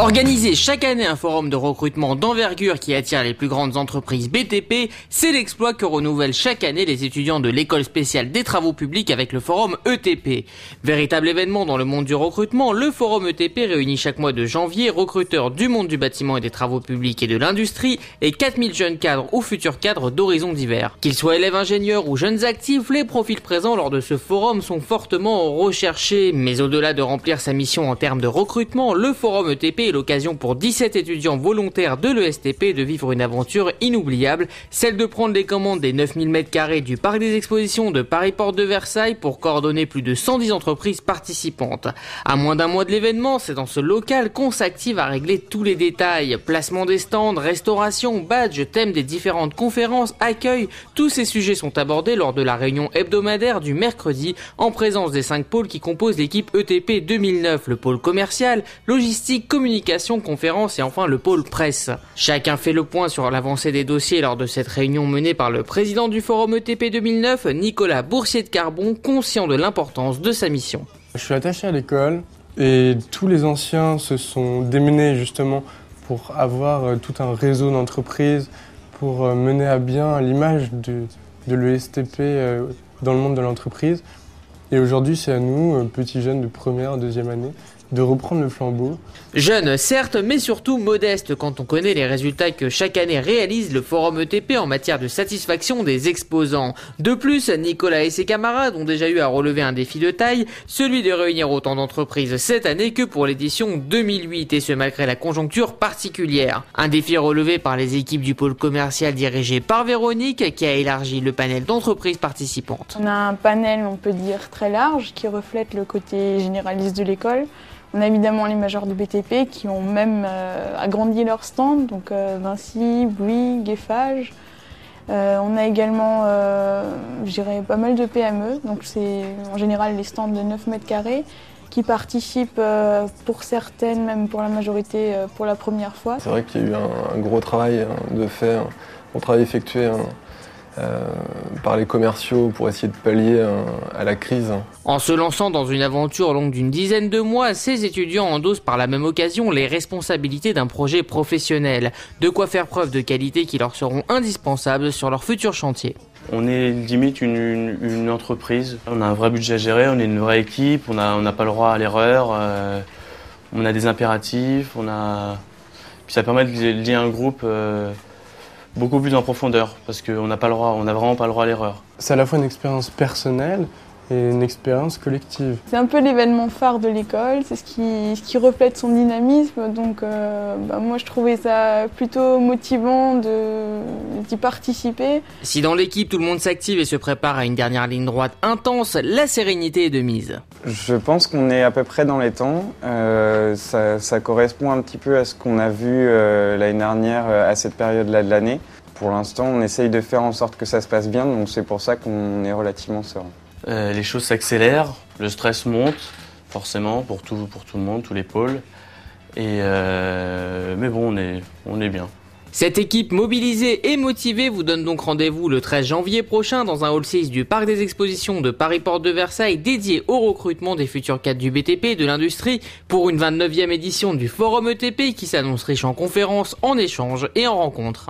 Organiser chaque année un forum de recrutement d'envergure qui attire les plus grandes entreprises BTP, c'est l'exploit que renouvellent chaque année les étudiants de l'école spéciale des travaux publics avec le forum ETP. Véritable événement dans le monde du recrutement, le forum ETP réunit chaque mois de janvier recruteurs du monde du bâtiment et des travaux publics et de l'industrie et 4000 jeunes cadres ou futurs cadres d'horizons divers. Qu'ils soient élèves ingénieurs ou jeunes actifs, les profils présents lors de ce forum sont fortement recherchés. Mais au-delà de remplir sa mission en termes de recrutement, le forum ETP est l'occasion pour 17 étudiants volontaires de l'ESTP de vivre une aventure inoubliable, celle de prendre les commandes des 9000 m² du parc des expositions de Paris Porte de Versailles pour coordonner plus de 110 entreprises participantes. À moins d'un mois de l'événement, c'est dans ce local qu'on s'active à régler tous les détails. Placement des stands, restauration, badge, thème des différentes conférences, accueil, tous ces sujets sont abordés lors de la réunion hebdomadaire du mercredi en présence des 5 pôles qui composent l'équipe ETP 2009, le pôle commercial, logistique, communication, conférence et enfin le pôle presse. Chacun fait le point sur l'avancée des dossiers lors de cette réunion menée par le président du forum ETP 2009, Nicolas Boursier de Carbon, conscient de l'importance de sa mission. Je suis attaché à l'école et tous les anciens se sont démenés justement pour avoir tout un réseau d'entreprises, pour mener à bien l'image de l'ESTP dans le monde de l'entreprise. Et aujourd'hui, c'est à nous, petits jeunes de première, deuxième année, de reprendre le flambeau. Jeune, certes, mais surtout modeste quand on connaît les résultats que chaque année réalise le forum ETP en matière de satisfaction des exposants. De plus, Nicolas et ses camarades ont déjà eu à relever un défi de taille, celui de réunir autant d'entreprises cette année que pour l'édition 2008, et ce malgré la conjoncture particulière. Un défi relevé par les équipes du pôle commercial dirigé par Véronique, qui a élargi le panel d'entreprises participantes. On a un panel, on peut dire, très large, qui reflète le côté généraliste de l'école. On a évidemment les majors du BTP qui ont même agrandi leur stand, donc Vinci, Bouygues, Eiffage. On a également, je dirais, pas mal de PME, donc c'est en général les stands de 9 m² qui participent pour certaines, même pour la majorité, pour la première fois. C'est vrai qu'il y a eu un gros travail de fait, un gros travail effectué par les commerciaux pour essayer de pallier à la crise. En se lançant dans une aventure longue d'une dizaine de mois, ces étudiants endossent par la même occasion les responsabilités d'un projet professionnel. De quoi faire preuve de qualités qui leur seront indispensables sur leur futur chantier. On est limite une entreprise. On a un vrai budget à gérer, on est une vraie équipe, on n'a pas le droit à l'erreur, on a des impératifs, Puis ça permet de lier un groupe beaucoup plus en profondeur, parce qu'on n'a vraiment pas le droit à l'erreur. C'est à la fois une expérience personnelle et une expérience collective. C'est un peu l'événement phare de l'école, c'est ce qui reflète son dynamisme, donc moi je trouvais ça plutôt motivant d'y participer. Si dans l'équipe tout le monde s'active et se prépare à une dernière ligne droite intense, la sérénité est de mise. Je pense qu'on est à peu près dans les temps, ça correspond un petit peu à ce qu'on a vu l'année dernière à cette période-là de l'année. Pour l'instant on essaye de faire en sorte que ça se passe bien, donc c'est pour ça qu'on est relativement serein. Les choses s'accélèrent, le stress monte, forcément, pour tout le monde, tous les pôles. Mais bon, on est bien. Cette équipe mobilisée et motivée vous donne donc rendez-vous le 13 janvier prochain dans un hall 6 du parc des expositions de Paris Porte de Versailles dédié au recrutement des futurs cadres du BTP et de l'industrie pour une 29e édition du forum ETP qui s'annonce riche en conférences, en échanges et en rencontres.